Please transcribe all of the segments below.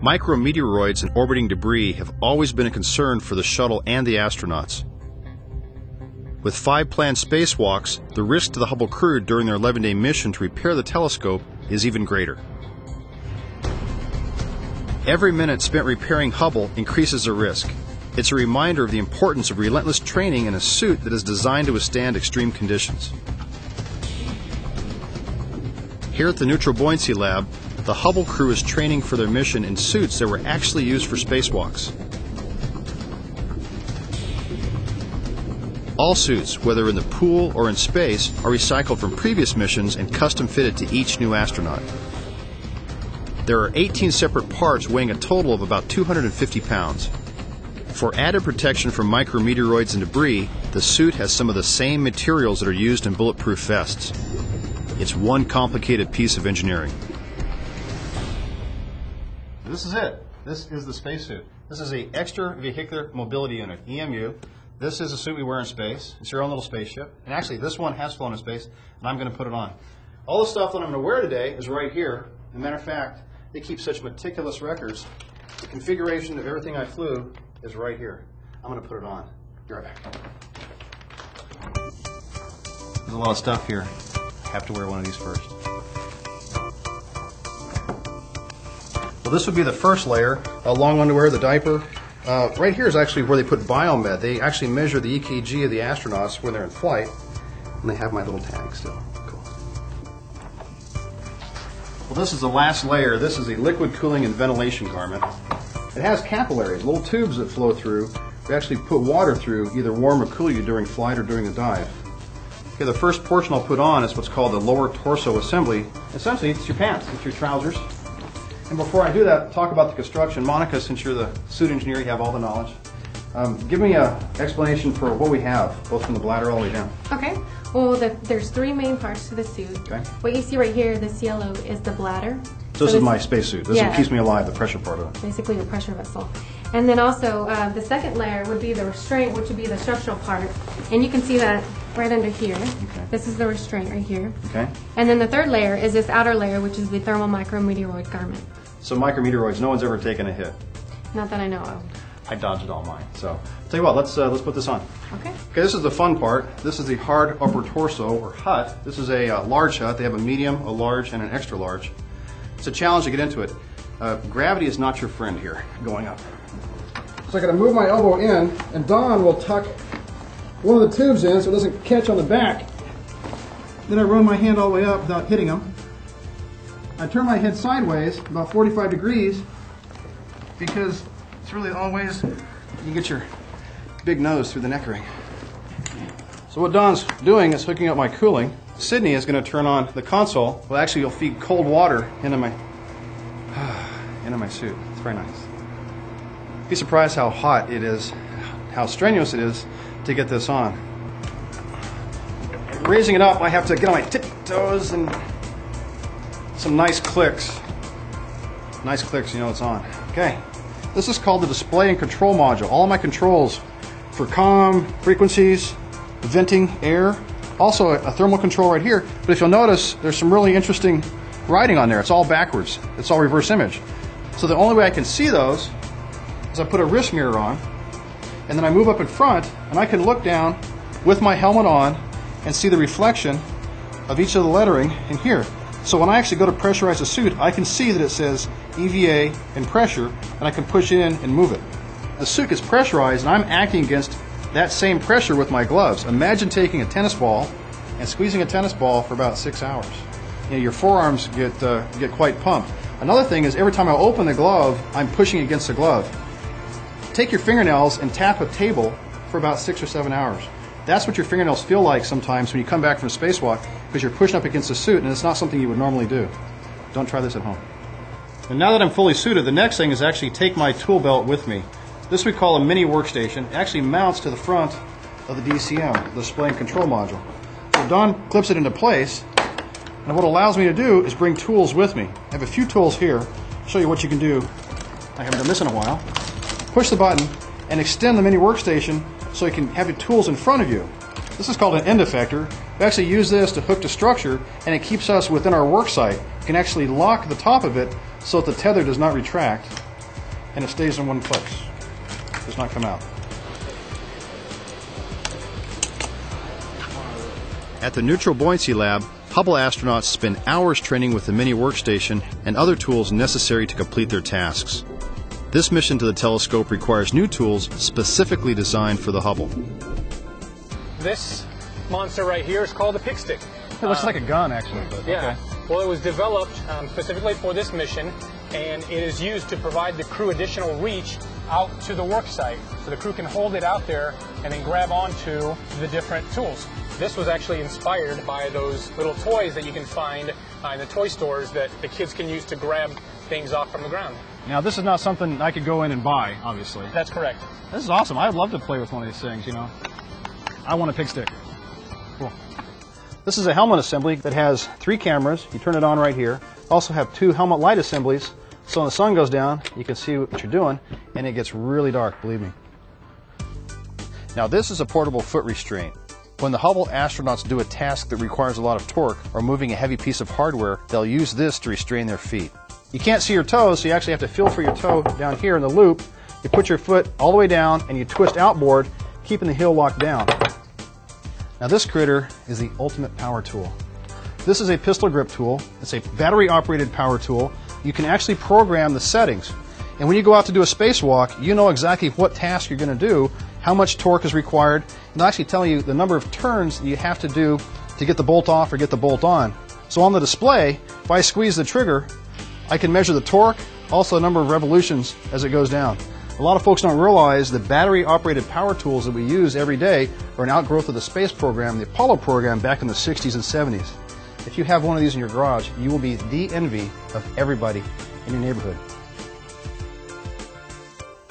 Micrometeoroids and orbiting debris have always been a concern for the shuttle and the astronauts. With 5 planned spacewalks, the risk to the Hubble crew during their 11-day mission to repair the telescope is even greater. Every minute spent repairing Hubble increases the risk. It's a reminder of the importance of relentless training in a suit that is designed to withstand extreme conditions. Here at the Neutral Buoyancy Lab, the Hubble crew is training for their mission in suits that were actually used for spacewalks. All suits, whether in the pool or in space, are recycled from previous missions and custom fitted to each new astronaut. There are 18 separate parts weighing a total of about 250 pounds. For added protection from micrometeoroids and debris, the suit has some of the same materials that are used in bulletproof vests. It's one complicated piece of engineering. This is it. This is the spacesuit. This is the Extravehicular Mobility Unit, EMU. This is a suit we wear in space. It's your own little spaceship. And actually, this one has flown in space, and I'm going to put it on. All the stuff that I'm going to wear today is right here. As a matter of fact, they keep such meticulous records. The configuration of everything I flew is right here. I'm going to put it on. Be right back. There's a lot of stuff here. I have to wear one of these first. Well, this would be the first layer, long underwear, the diaper. Right here is actually where they put biomed. They actually measure the EKG of the astronauts when they're in flight, and they have my little tag still. Cool. Well, this is the last layer. This is a liquid cooling and ventilation garment. It has capillaries, little tubes that flow through. We actually put water through, either warm or cool you during flight or during the dive. Okay, the first portion I'll put on is what's called the lower torso assembly. Essentially, it's your pants, it's your trousers. And before I do that, talk about the construction. Monica, since you're the suit engineer, you have all the knowledge. Give me an explanation for what we have, both from the bladder all the way down. Okay. Well, there's 3 main parts to the suit. Okay. What you see right here, this yellow, is the bladder. So this is my spacesuit. This is what keeps me alive, the pressure part of it. Basically your pressure vessel. And then also, the second layer would be the restraint, which would be the structural part. And you can see that right under here. Okay. This is the restraint right here. Okay. And then the third layer is this outer layer, which is the thermal micrometeoroid garment. So micrometeoroids, no one's ever taken a hit. Not that I know of. I dodged all mine. So, I'll tell you what, let's put this on. Okay. Okay, this is the fun part. This is the hard upper torso, or HUT. This is a large HUT. They have a medium, a large, and an extra large. It's a challenge to get into it. Gravity is not your friend here, going up. So I got to move my elbow in, and Don will tuck one of the tubes in so it doesn't catch on the back. Then I run my hand all the way up without hitting them. I turn my head sideways, about 45 degrees, because it's really always, you get your big nose through the neck ring. So what Don's doing is hooking up my cooling. Sydney is going to turn on the console. Well, actually, you'll feed cold water into my suit. It's very nice. You'd be surprised how hot it is, how strenuous it is to get this on. Raising it up, I have to get on my tiptoes and some nice clicks. Nice clicks, you know it's on. Okay. This is called the display and control module. All of my controls for comm, frequencies, venting, air. Also a thermal control right here. But if you'll notice, there's some really interesting writing on there. It's all backwards. It's all reverse image. So the only way I can see those is I put a wrist mirror on, and then I move up in front, and I can look down with my helmet on and see the reflection of each of the lettering in here. So when I actually go to pressurize the suit, I can see that it says EVA and pressure, and I can push in and move it. The suit gets pressurized, and I'm acting against that same pressure with my gloves. Imagine taking a tennis ball and squeezing a tennis ball for about 6 hours. You know, your forearms get quite pumped. Another thing is every time I open the glove, I'm pushing against the glove. Take your fingernails and tap a table for about 6 or 7 hours. That's what your fingernails feel like sometimes when you come back from a spacewalk, because you're pushing up against the suit, and it's not something you would normally do. Don't try this at home. And now that I'm fully suited, the next thing is actually take my tool belt with me. This we call a mini workstation. It actually mounts to the front of the DCM, the display and control module. So Don clips it into place, and what it allows me to do is bring tools with me. I have a few tools here. I'll show you what you can do. I haven't done this in a while. Push the button and extend the mini workstation so you can have your tools in front of you. This is called an end effector. We actually use this to hook to structure, and it keeps us within our work site. You can actually lock the top of it so that the tether does not retract. and it stays in one place. It does not come out. At the Neutral Buoyancy Lab, Hubble astronauts spend hours training with the mini workstation and other tools necessary to complete their tasks. This mission to the telescope requires new tools specifically designed for the Hubble. This monster right here is called a pick stick. It looks like a gun, actually. But yeah. Okay. Well, it was developed specifically for this mission, and it is used to provide the crew additional reach out to the work site, so the crew can hold it out there and then grab onto the different tools. This was actually inspired by those little toys that you can find in the toy stores that the kids can use to grab things off from the ground. Now, this is not something I could go in and buy, obviously. That's correct. This is awesome. I'd love to play with one of these things, you know. I want a pick stick. Cool. This is a helmet assembly that has 3 cameras. You turn it on right here. Also have 2 helmet light assemblies, so when the sun goes down, you can see what you're doing, and it gets really dark, believe me. Now, this is a portable foot restraint. When the Hubble astronauts do a task that requires a lot of torque or moving a heavy piece of hardware, they'll use this to restrain their feet. You can't see your toes, so you actually have to feel for your toe down here in the loop. You put your foot all the way down and you twist outboard, keeping the heel locked down. Now, this critter is the ultimate power tool. This is a pistol grip tool. It's a battery-operated power tool. You can actually program the settings. And when you go out to do a spacewalk, you know exactly what task you're going to do, how much torque is required, and they'll actually tell you the number of turns that you have to do to get the bolt off or get the bolt on. So on the display, if I squeeze the trigger, I can measure the torque, also the number of revolutions as it goes down. A lot of folks don't realize that battery-operated power tools that we use every day are an outgrowth of the space program, the Apollo program, back in the 60s and 70s. If you have one of these in your garage, you will be the envy of everybody in your neighborhood.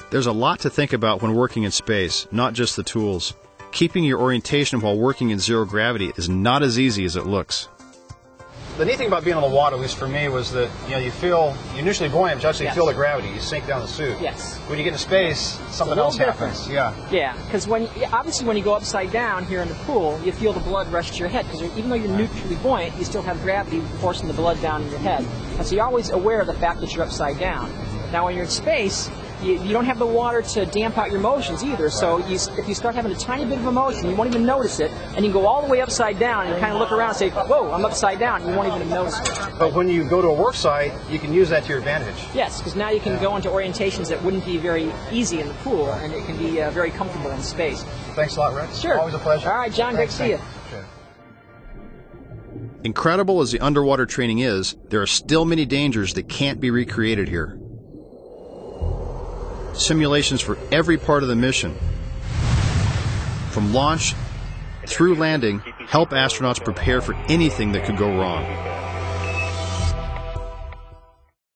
There's a lot to think about when working in space, not just the tools. Keeping your orientation while working in zero gravity is not as easy as it looks. The neat thing about being on the water, at least for me, was that you're initially buoyant, but you actually feel the gravity. You sink down the suit. Yes. When you get into space, something else happens. Yeah. Yeah, because obviously when you go upside down here in the pool, you feel the blood rush to your head, because even though you're neutrally buoyant, you still have gravity forcing the blood down in your head. And so you're always aware of the fact that you're upside down. Now when you're in space, you don't have the water to damp out your motions either, so if you start having a tiny bit of emotion, you won't even notice it, and you go all the way upside down and kind of look around and say, whoa, I'm upside down, and you won't even notice it. But when you go to a work site, you can use that to your advantage. Yes, because now you can go into orientations that wouldn't be very easy in the pool, and it can be very comfortable in space. Thanks a lot, Rex. Sure. Always a pleasure. All right, John, great to see you. Incredible as the underwater training is, there are still many dangers that can't be recreated here. Simulations for every part of the mission, from launch through landing, help astronauts prepare for anything that could go wrong.